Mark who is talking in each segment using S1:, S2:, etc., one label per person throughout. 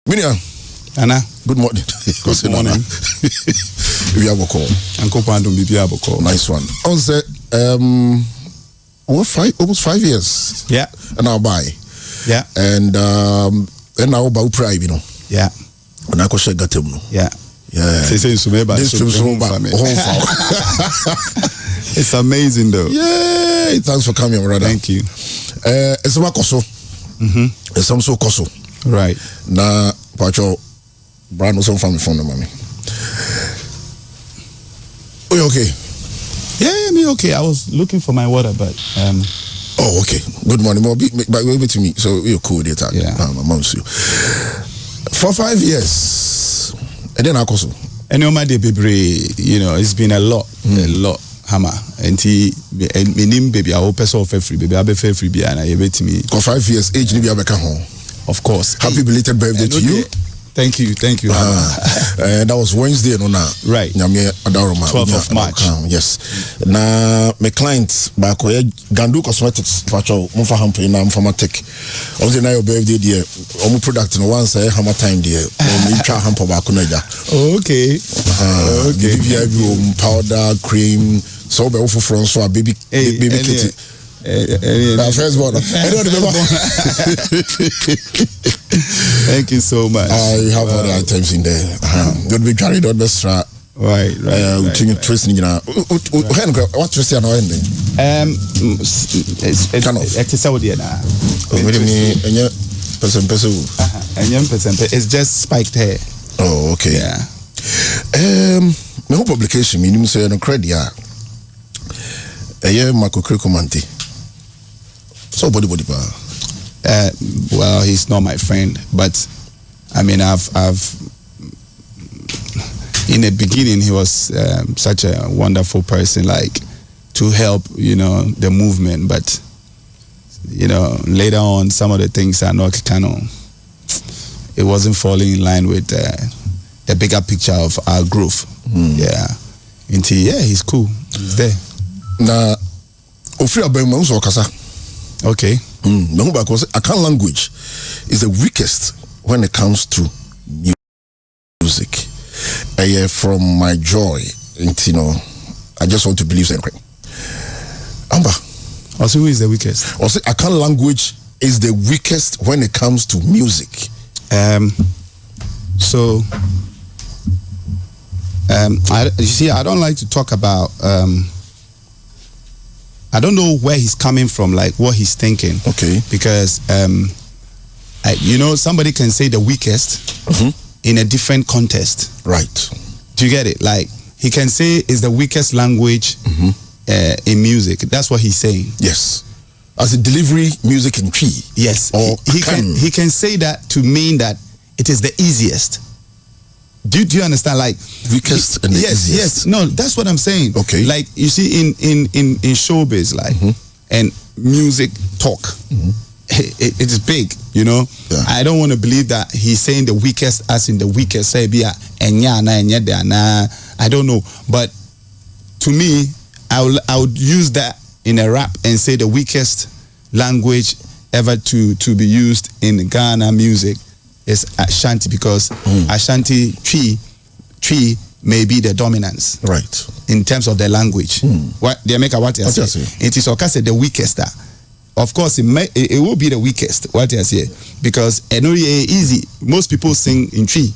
S1: Minia.
S2: Anna.
S1: Good morning.
S2: Good morning.
S1: We have a call.
S2: Uncle Pandum, we have a call.
S1: Nice one. I was almost 5 years.
S2: Yeah.
S1: And I'll buy.
S2: Yeah.
S1: And I'll buy pride, you know.
S2: Yeah.
S1: And I could share that him.
S2: Yeah.
S1: Yeah.
S2: This is it's amazing though.
S1: Yeah. Thanks for coming, brother.
S2: Thank you.
S1: It's a koso. It's some so koso.
S2: Right.
S1: Na Pacho Brand some family phone mommy. Oh, you okay?
S2: Yeah, me okay. I was looking for my water, but
S1: oh, okay. Good morning. More by way to me. So you're cool there.
S2: Yeah.
S1: My mom's you. For 5 years. And then I also.
S2: And no matter you know, it's been a lot. Hammer. And he baby, I hope so for free, baby. I be free be and I bet me.
S1: For 5 years, age ni be abeka home.
S2: Of course.
S1: Happy belated birthday to you.
S2: Thank you.
S1: That was Wednesday, no now.
S2: Right. 12th of March.
S1: Yes. Na my clients back where Gandu Cosmetics, Pacho, Mufa Hampe, na Mufa Tic. Also na your birthday dear. Omu product no once HammerTime dear. Omu try hamper back unaja.
S2: Okay.
S1: Okay. Powder, cream, so be offer from so a baby kitty. First born. I don't remember.
S2: Thank you so much.
S1: I have other items in there. Don't be carried on the strap.
S2: Right.
S1: Twisting, you know. What twist you know ending?
S2: It's just spiked hair.
S1: Oh, okay.
S2: Yeah.
S1: My publication meaning say no credit. Marco Crecomanti. So body.
S2: Well, he's not my friend, but I mean, I've in the beginning he was such a wonderful person, like to help, you know, the movement. But you know, later on, some of the things are not it wasn't falling in line with the bigger picture of our growth. Yeah, he's cool. He's there.
S1: Now,
S2: okay.
S1: Because Akan language is the weakest when it comes to music. From my joy, you know, I just want to believe that. Amber.
S2: Also, who is the weakest?
S1: Also, Akan language is the weakest when it comes to music.
S2: You see, I don't like to talk about. I don't know where he's coming from, like what he's thinking.
S1: Okay.
S2: Because, you know, somebody can say the weakest in a different context.
S1: Right.
S2: Do you get it? Like, he can say it's the weakest language in music. That's what he's saying.
S1: Yes. As a delivery, music in key.
S2: Yes.
S1: Or
S2: he can say that to mean that it is the easiest. Do you understand? Like
S1: weakest and the easiest.
S2: Yes. No, that's what I'm saying.
S1: Okay.
S2: Like you see in showbiz, like and music talk, it is big. You know.
S1: Yeah.
S2: I don't want to believe that he's saying the weakest as in the weakest. Say be I don't know, but to me, I would use that in a rap and say the weakest language ever to be used in Ghana music is Ashanti, because Ashanti tree may be the dominance,
S1: right, in
S2: terms of the language. What they make what you say? It is okay, the weakest. Of course, it will be the weakest. What you say? Because easy. Most people sing in tree.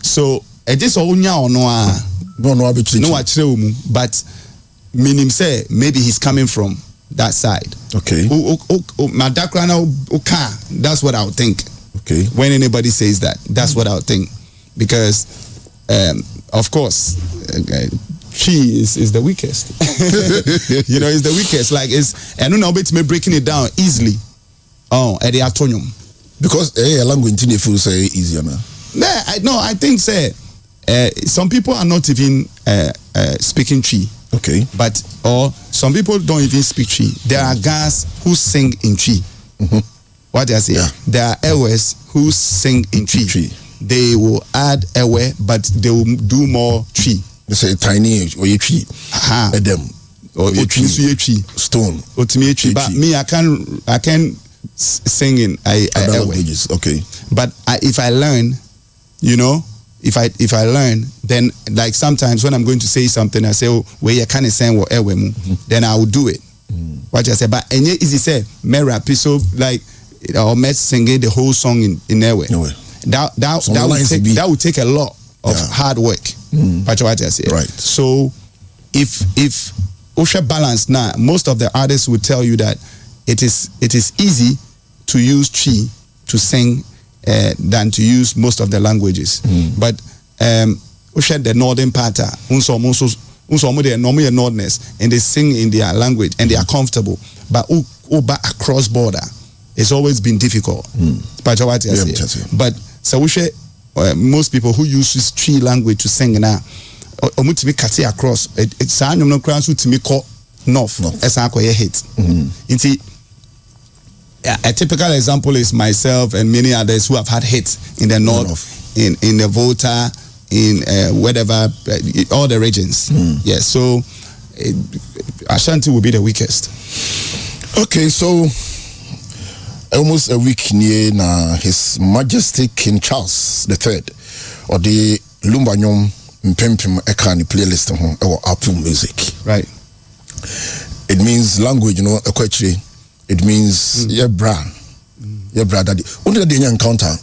S2: So it is all no, but meaning say maybe he's coming from that side.
S1: Okay.
S2: That's what I would think.
S1: Okay.
S2: When anybody says that, that's what I would think, because of course, she is the weakest. You know, it's the weakest. Like it's, and now me breaking it down easily. At the atonium, because
S1: language in feel say easier now.
S2: No, I think say some people are not even speaking tree.
S1: Okay.
S2: But or some people don't even speak tree. There are guys who sing in tree. What I say? Yeah. There are Ewes who sing in tree. They will add Ewe, but they will do more tree.
S1: They say tiny or you tree.
S2: Them. Or you tree stone. Or to me tree. But me, I can singing.
S1: Other languages, okay.
S2: But if I learn, you know, if I learn, then like sometimes when I'm going to say something, I say, oh, where you can't sing what then I will do it. What I say, but and easy say, me rap so like or me singing the whole song in Ewe. That would take a lot of hard work. What I say,
S1: right?
S2: So if Osha balance now, most of the artists would tell you that it is easy to use Chi to sing than to use most of the languages. But Osha the northern part, their normal northerness, and they sing in their language and they are comfortable. But across border, it's always been difficult. But so most people who use Chi language to sing now, to be cut across it's to me call north as I hit. A typical example is myself and many others who have had hits in the north, in the Volta, in whatever, all the regions. Yes, so Ashanti will be the weakest.
S1: Okay, so almost a week near His Majesty King Charles III, or the Lumba nyom mpempem ekani playlist or Apple Music.
S2: Right.
S1: It means language, you know, equatri. It means your bra daddy. When did you encounter?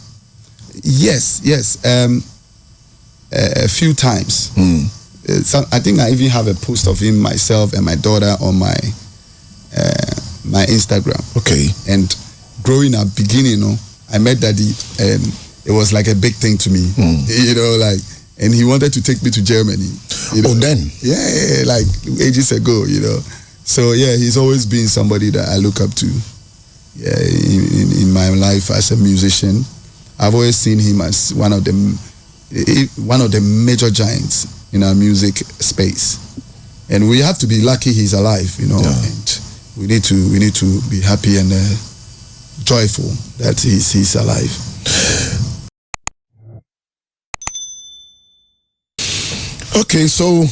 S2: Yes. A few times. I think I even have a post of him, myself and my daughter on my my Instagram.
S1: Okay.
S2: And growing up, beginning, I met Daddy, and it was like a big thing to me. You know, like, and he wanted to take me to Germany. You know?
S1: Oh, then?
S2: Yeah, like ages ago, you know. So yeah, he's always been somebody that I look up to. Yeah, in my life as a musician, I've always seen him as one of the major giants in our music space. And we have to be lucky he's alive, you know. Yeah. And we need to be happy and joyful that he's alive.
S1: Okay, so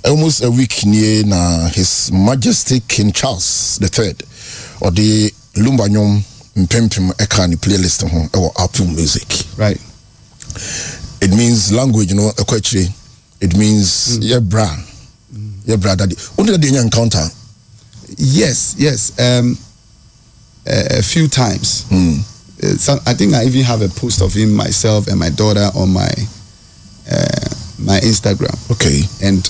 S1: almost a week near His Majesty King Charles III, or the Lumba nyom mpempem ekani playlist or Apple Music.
S2: Right.
S1: It means language, you know, equatri. It means your bra daddy. When did you encounter?
S2: Yes. A few times. I think I even have a post of him, myself and my daughter on my my Instagram. Okay. And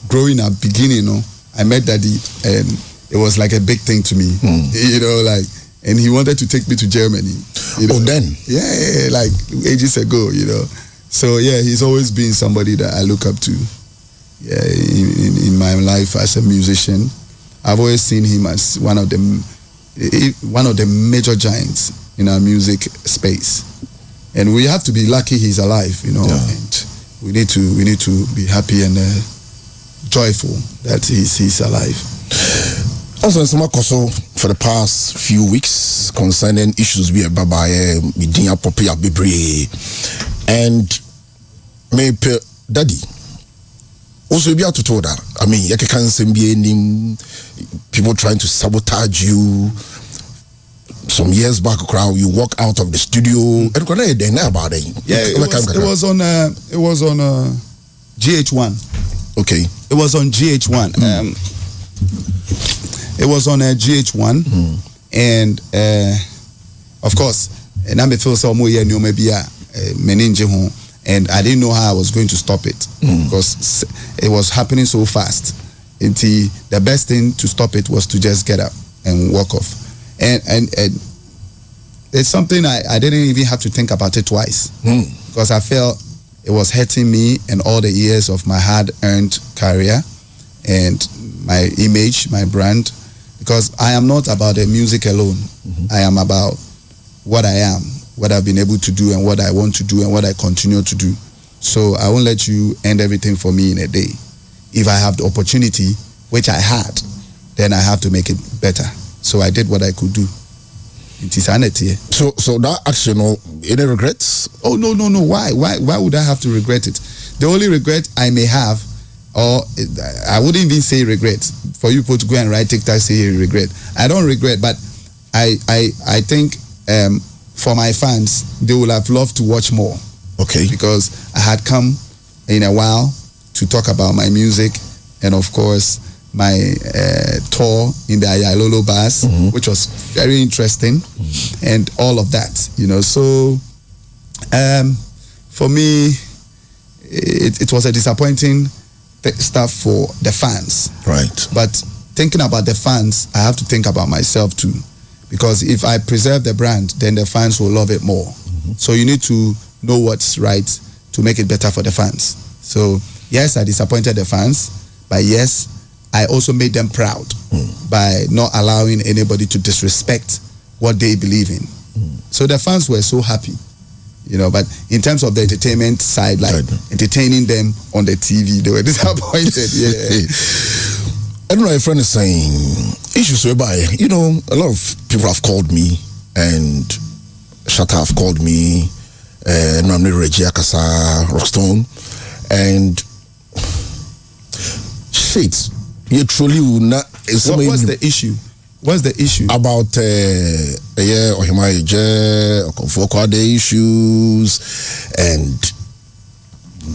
S2: growing up, beginning, I met Daddy, and it was like a big thing to me. You know, like, and he wanted to take me to Germany. You know?
S1: Oh, then?
S2: Yeah, like ages ago, you know. So yeah, he's always been somebody that I look up to. Yeah, in my life as a musician, I've always seen him as one of the major giants in our music space. And we have to be lucky he's alive, you know. Yeah. And we need to be happy and joyful that he's alive.
S1: Also, for the past few weeks concerning issues we have and maybe Daddy. Also, be able to tell that. I mean, you can't be any people trying to sabotage you. Some years back, you walk out of the studio.
S2: Yeah, it was on GH1.
S1: Okay.
S2: It was on GH1. It was on GH1, and of course, and I feel so more maybe and I didn't know how I was going to stop it because it was happening so fast. The best thing to stop it was to just get up and walk off. And it's something I didn't even have to think about it twice because I felt it was hurting me and all the years of my hard-earned career and my image, my brand, because I am not about the music alone. I am about what I am, what I've been able to do and what I want to do and what I continue to do. So I won't let you end everything for me in a day. If I have the opportunity, which I had, then I have to make it better. So I did what I could do. It is sanity.
S1: So that action, any regrets?
S2: Oh, no. Why would I have to regret it? The only regret I may have, or I wouldn't even say regret, for you people to go and write Tic Tac say regret. I don't regret, but I think for my fans, they would have loved to watch more.
S1: Okay.
S2: Because I had come in a while to talk about my music and of course my tour in the Ayalolo bars, which was very interesting, and all of that, So for me, it was a disappointing stuff for the fans.
S1: Right.
S2: But thinking about the fans, I have to think about myself too, because if I preserve the brand, then the fans will love it more. So you need to know what's right to make it better for the fans. So yes, I disappointed the fans, but yes, I also made them proud by not allowing anybody to disrespect what they believe in. So the fans were so happy, but in terms of the entertainment side, like entertaining them on the TV, they were disappointed.
S1: I don't know, a friend is saying, issues whereby, a lot of people have called me, and Shatta have called me, Namne Reggie Akasa, Rockstone, and shit, you truly will not.
S2: What's the issue? What's the issue?
S1: About the issues and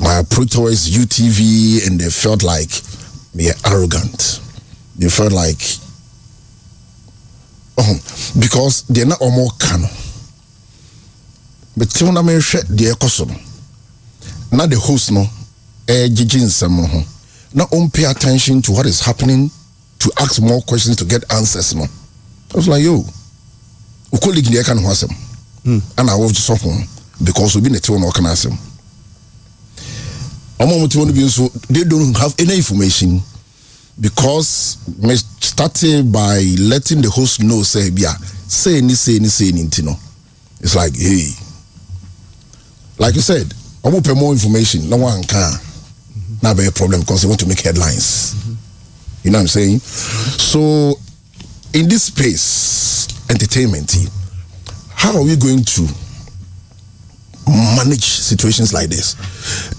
S1: my approach towards UTV, and they felt like me arrogant. They felt like because they're not more canon. But till now, me share the ecosom. Not the host no, jijin some not pay attention to what is happening, to ask more questions, to get answers. No, I was like, yo, we call it the can wasem, and I was just home because we been a town or can ask them. So they don't have any information, because we started by letting the host know, say anything. It's like, hey, like you said, I will pay more information. No one can. Not be a problem because they want to make headlines. You know what I'm saying? So, in this space, entertainment, how are we going to manage situations like this?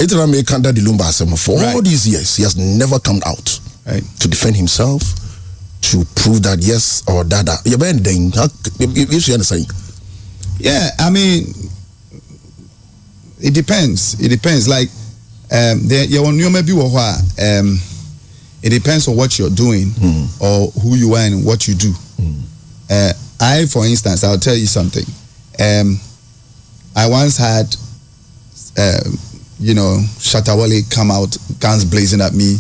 S1: It's not make under the Lumba for all these years. He has never come out to defend himself, to prove that yes or that. You understand?
S2: Yeah, I mean, it depends. It depends. Like, it depends on what you're doing or who you are and what you do. I, for instance, I'll tell you something. I once had, Shatta Wale come out, guns blazing at me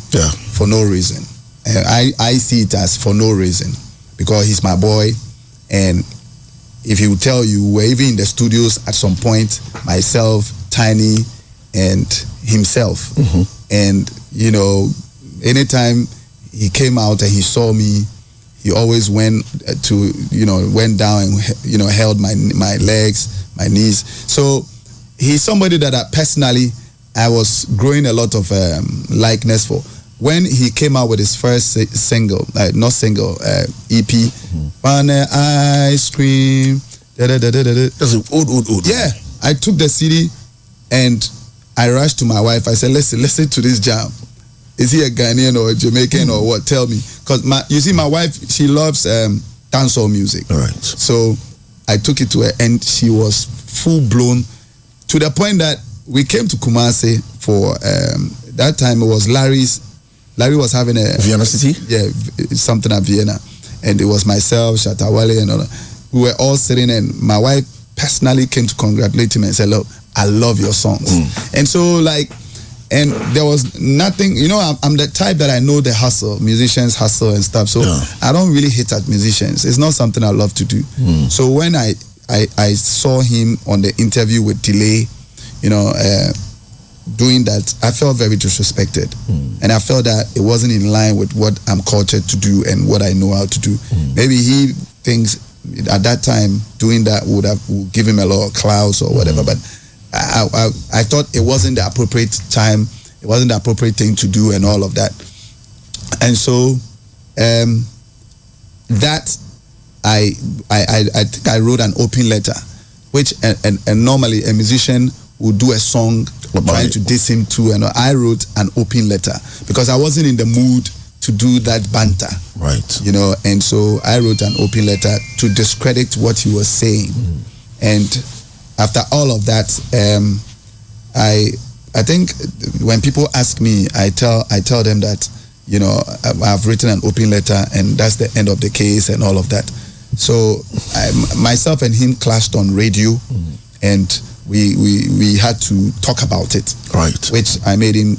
S2: for no reason. I see it as for no reason, because he's my boy, and if he would tell you, we're even in the studios at some point, myself, Tiny, and himself. And, anytime he came out and he saw me, he always went down and, held my legs, my knees. So he's somebody that I was growing a lot of likeness for. When he came out with his first single, EP, Ice Cream,
S1: That's old.
S2: Yeah, I took the CD and I rushed to my wife. I said, listen to this jam. Is he a Ghanaian or a Jamaican or what? Tell me. Because my wife, she loves dancehall music.
S1: All right. So
S2: I took it to her and she was full blown, to the point that we came to Kumasi for that time. It was Larry was having a
S1: Vienna City?
S2: Yeah, something at Vienna. And it was myself, Shatta Wale, and all that. We were all sitting, and my wife personally came to congratulate him and said, look, I love your songs. And so, and there was nothing, I'm the type that I know the hustle, musicians hustle and stuff. So I don't really hate at musicians. It's not something I love to do. So when I saw him on the interview with Delay, doing that, I felt very disrespected. And I felt that it wasn't in line with what I'm cultured to do and what I know how to do. Maybe he thinks at that time doing that would give him a lot of clouds or whatever, but I thought it wasn't the appropriate time, it wasn't the appropriate thing to do and all of that. And so that I think I wrote an open letter, which and normally a musician would do a song trying to diss him too, and I wrote an open letter because I wasn't in the mood to do that banter.
S1: Right.
S2: You know, and so I wrote an open letter to discredit what he was saying. And after all of that, I think when people ask me, I tell them that, you know, I've written an open letter and that's the end of the case and all of that. So myself and him clashed on radio, and we had to talk about it.
S1: Right.
S2: Which I made him,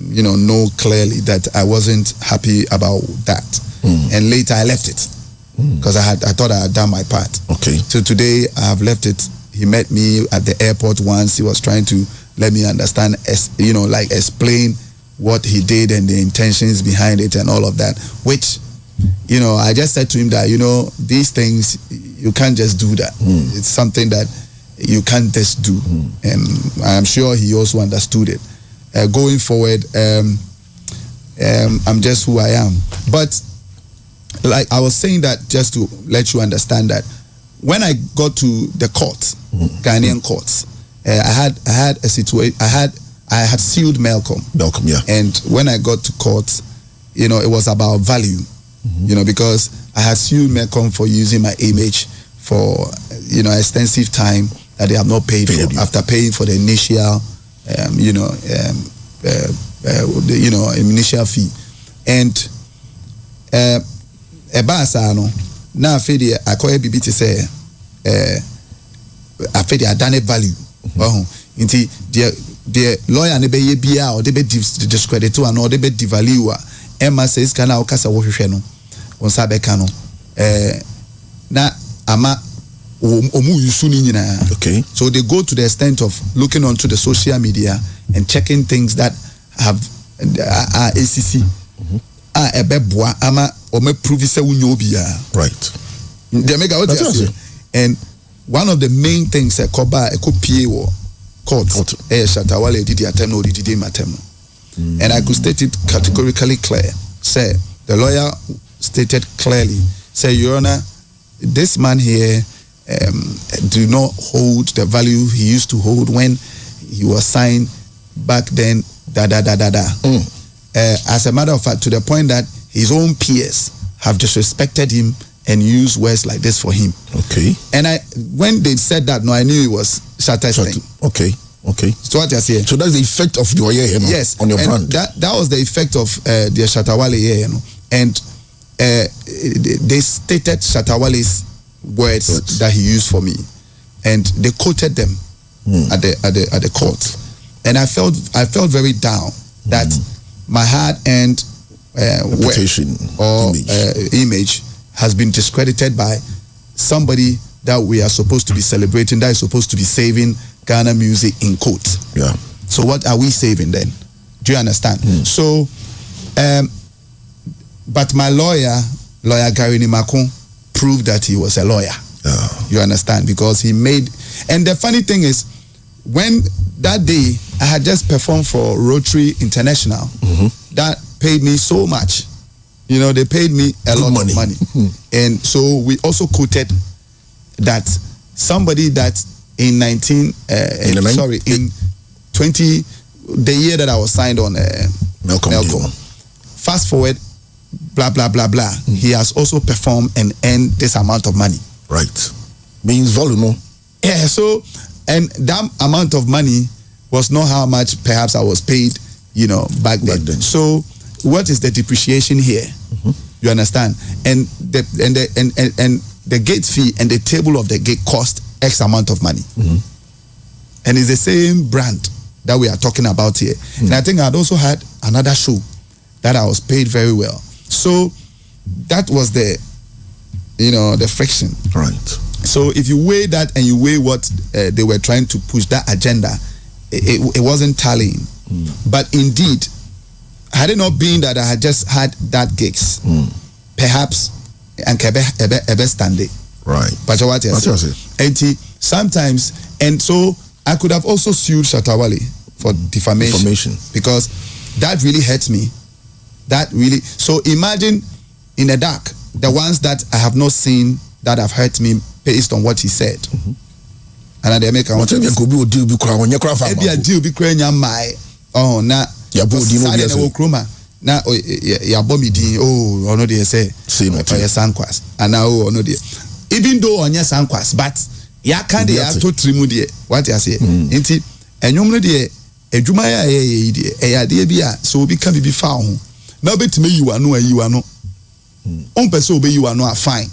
S2: you know clearly that I wasn't happy about that. And later I left it because I thought I had done my part.
S1: Okay.
S2: So today I have left it. He met me at the airport once. He was trying to let me understand, you know, like explain what he did and the intentions behind it and all of that, which, you know, I just said to him that, you know, these things, you can't just do that. It's something that you can't just do. And I'm sure he also understood it. Going forward, I'm just who I am. But like I was saying that just to let you understand that when I got to the courts, Ghanaian courts, I had a situation. I had sued Malcolm.
S1: Malcolm, yeah.
S2: And when I got to court, you know, it was about value. You know, because I had sued Malcolm for using my image for, you know, extensive time that they have not paid for, after paying for the initial, initial fee. And Ebasano, now Fedi, I call BB to say, I Fedi, I done it value. Inti the lawyer ne be ye bia or they be discredit to and or they be devalue. Emma says kana okasa wo hwehwe no. Onsa be ka no. Na ama omu yusu ni nyina.
S1: Okay.
S2: So they go to the extent of looking onto the social media and checking things that have ACC. Ebeboa ama o me prove say unyo bia.
S1: Right.
S2: They make out and one of the main things that Koba pie wo court Shatawale did attempt no did attempt. And I could state it categorically clear. Say the lawyer stated clearly, say, Your Honor, this man here do not hold the value he used to hold when he was signed back then. As a matter of fact, to the point that his own peers have disrespected him and used words like this for him.
S1: Okay.
S2: And when they said that, no, I knew it was Shatta's thing.
S1: Okay.
S2: So what I say?
S1: So that's the effect of your year,
S2: yes,
S1: on your
S2: and
S1: brand.
S2: That was the effect of the Shattawale year, and they stated Shattawale's words that he used for me, and they quoted them at the court, and I felt very down that my hard-earned
S1: reputation
S2: or image has been discredited by somebody that we are supposed to be celebrating, that is supposed to be saving Ghana music in quotes.
S1: Yeah.
S2: So what are we saving then? Do you understand? So, but my lawyer Gary Nimakun, proved that he was a lawyer. You understand? Because he made, and the funny thing is, when that day I had just performed for Rotary International, that paid me so much. You know, they paid me a lot of money. And so we also quoted that somebody that in 20, the year that I was signed on Malcolm. Fast forward, blah, blah, blah, blah. He has also performed and earned this amount of money.
S1: Right. Means volume.
S2: Yeah, so, and that amount of money was not how much perhaps I was paid, you know, back then. So, what is the depreciation here? You understand? And the gate fee and the table of the gate cost X amount of money. And it's the same brand that we are talking about here. And I think I had also had another show that I was paid very well. So that was the friction.
S1: Right.
S2: So if you weigh that and you weigh what they were trying to push, that agenda, it wasn't tallying. But indeed, had it not been that I had just had that gigs, perhaps and Kebe Stande.
S1: Right.
S2: But what I say? And sometimes, and so I could have also sued Shattawale for defamation because that really hurts me. That really. So imagine in the dark, the ones that I have not seen that have hurt me based on what he said. And they make a deal na ya bomb din oh ono dey say
S1: no
S2: ya sankwas and now oh ono dey even though onya sankwas but ya kan dey to trimu dey what you say nti enwom no dey adwuma ya dey ya dey bia so obi ka bibi fa ho na obetime yiwa no on person obe yiwa no fine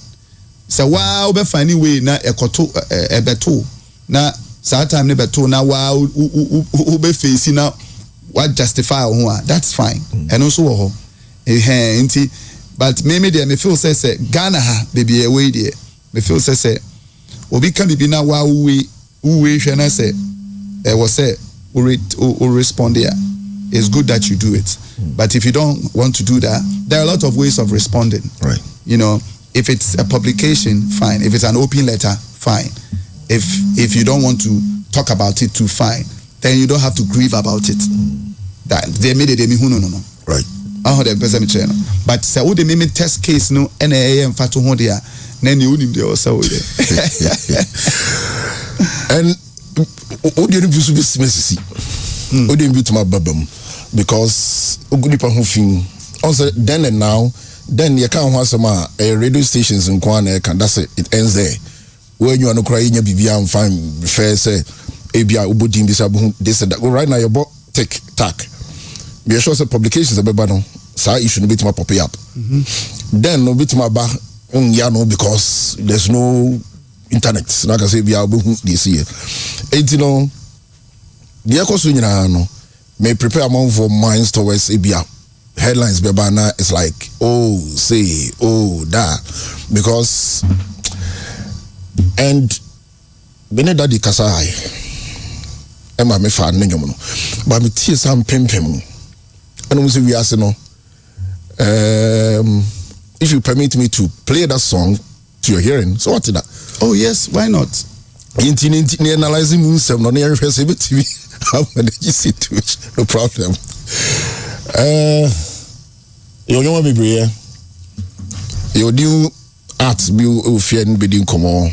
S2: so wa obe fine way na ekoto ebeto na saa time ne beto na wa obe face na what justify ho that's fine and also ho nti but me there me feel say Ghana ha baby away there me feel say obi can be na wa we hwe na say was say o respond there. It's good that you do it, but if you don't want to do that, there are a lot of ways of responding,
S1: right?
S2: You know, if it's a publication, fine. If it's an open letter, fine. If you don't want to talk about it too, fine. Then you don't have to grieve about it. That they made it no.
S1: Right.
S2: But say oh they made me test case no NAM fatu ho dia na ne onim de osa wo there.
S1: And what do you do to be smesi? What do you do to my babam? Because ogunipa ho fin also then and now then you can't have some radio stations in Kwana can that's it ends there. When you are no crying your BB and fine fair say ABI Ubudim Bisabu they said that right now you're about Tic Tac. Be sure say publications a bebano so you shouldn't be to my poppy up. Then no bit my back no because there's no internet. Like I say be able this year. And you know the echo no may prepare among for minds towards ABI. Headlines bebana is like oh say oh da because and Beneda di Kasai Emma me fa nenyomo no but me tie sam pempem and we ask no if you permit me to play that song to your hearing so what is that?
S2: Oh yes, why not?
S1: In analyzing moves no near TV how manage situation no problem. You know me bria you do art be fear and be come on.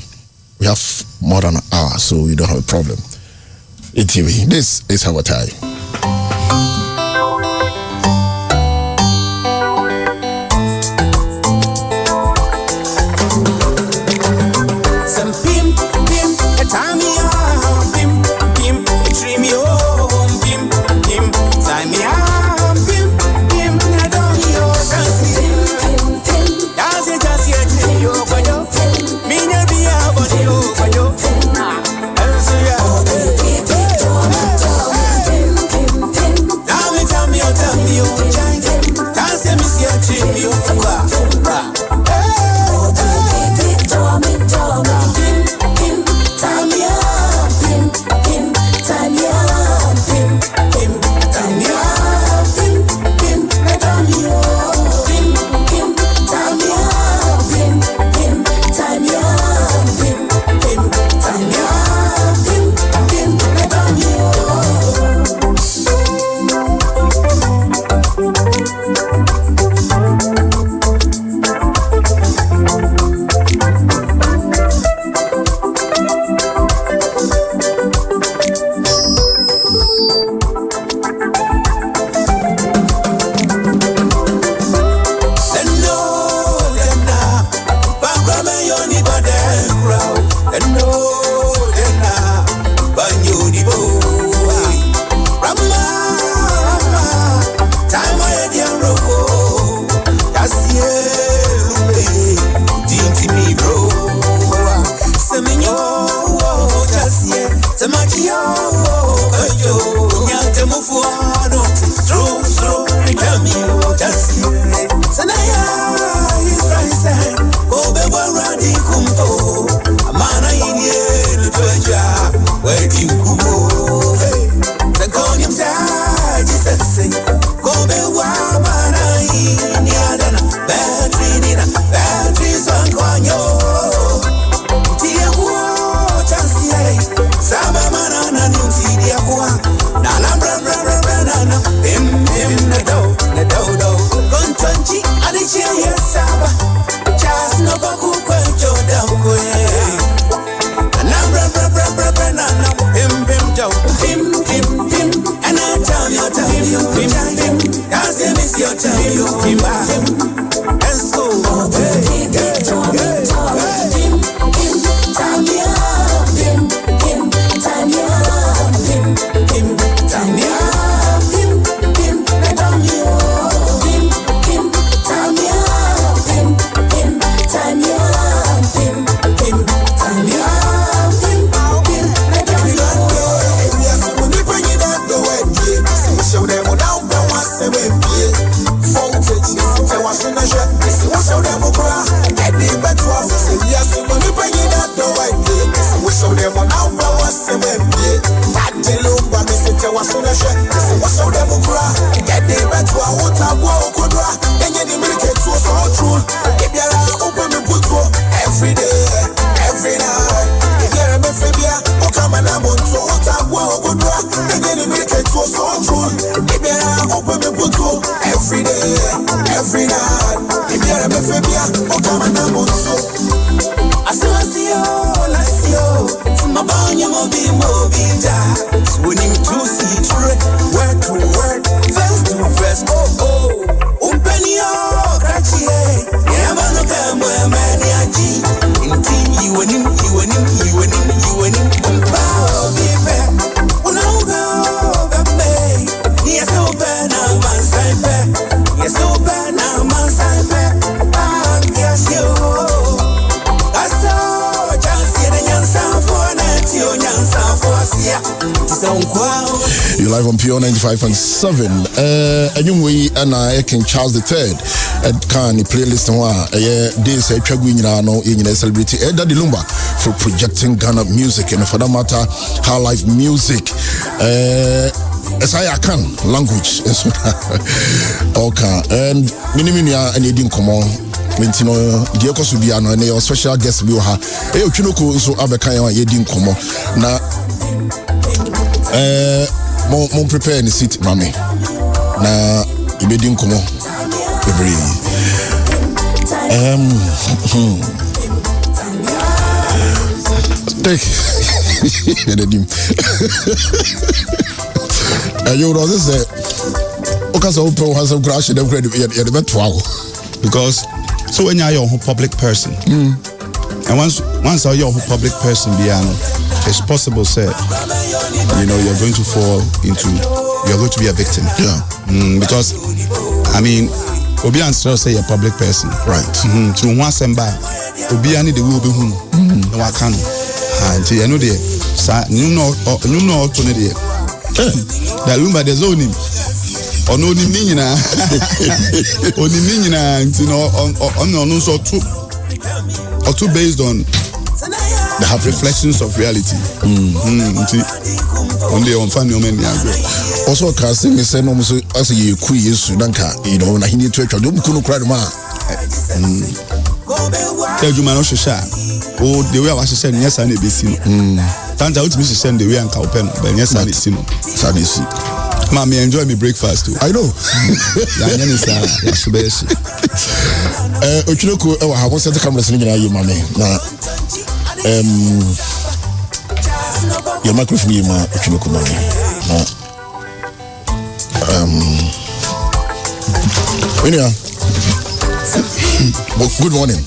S1: We have more than an hour, so we don't have a problem. TV. This is HammerTime.
S3: Every day, every night. If you're a Mefibia, or come and I'm on so what I want, and then you make it to so true. If you're open the book every day, every night. If you're a Mefibia, or come and I'm on so. I see you, from a bang, you will be mobile. Swinging to see through, word to word, verse to verse. Oh, open your cracky, yeah, man, look at my man, you and him, you and him, power be back. Well, no, go, baby. Yes, open a man's side. Yes, open a man's side. I guess you. I saw just in the young for that you young for
S1: You're live on Pure 95.7. And you we and I King Charles III. And can playlist this no in celebrity Daddy Lumba for projecting Ghana music and for that matter how life music as I can language okay and miniminia and you come on Mentino Dioko Subiano and your special guest will have a Chinoko so Abekaya Yedin Komo na mon prepare the seat mami na ibedin komo every take you know this okay so open has a crash them credit the better
S2: because so when you're a public person and once you're a public person it's possible say you're going to fall into you're going to be a victim because I mean Obi and say you're a public person
S1: right
S2: to one semba Obi and the will be no I can and you know there you know to there that Lumba there's only or no meaning only meaning on so two based on the reflections of reality. Only on family men.
S1: Also, casting me say no, as you quiz, Sudanka, na he need to couldn't cry ma.
S2: Tell you, man, oh, the way I was saying, yes, I need to be seen. Tanta out to send the way and cowpen, but yes, I need to see. Mommy, enjoy me breakfast too.
S1: I know. Uchinoko, I was at the camera singing, you, mommy. Your microphone, Uchinoko, mommy. Good morning.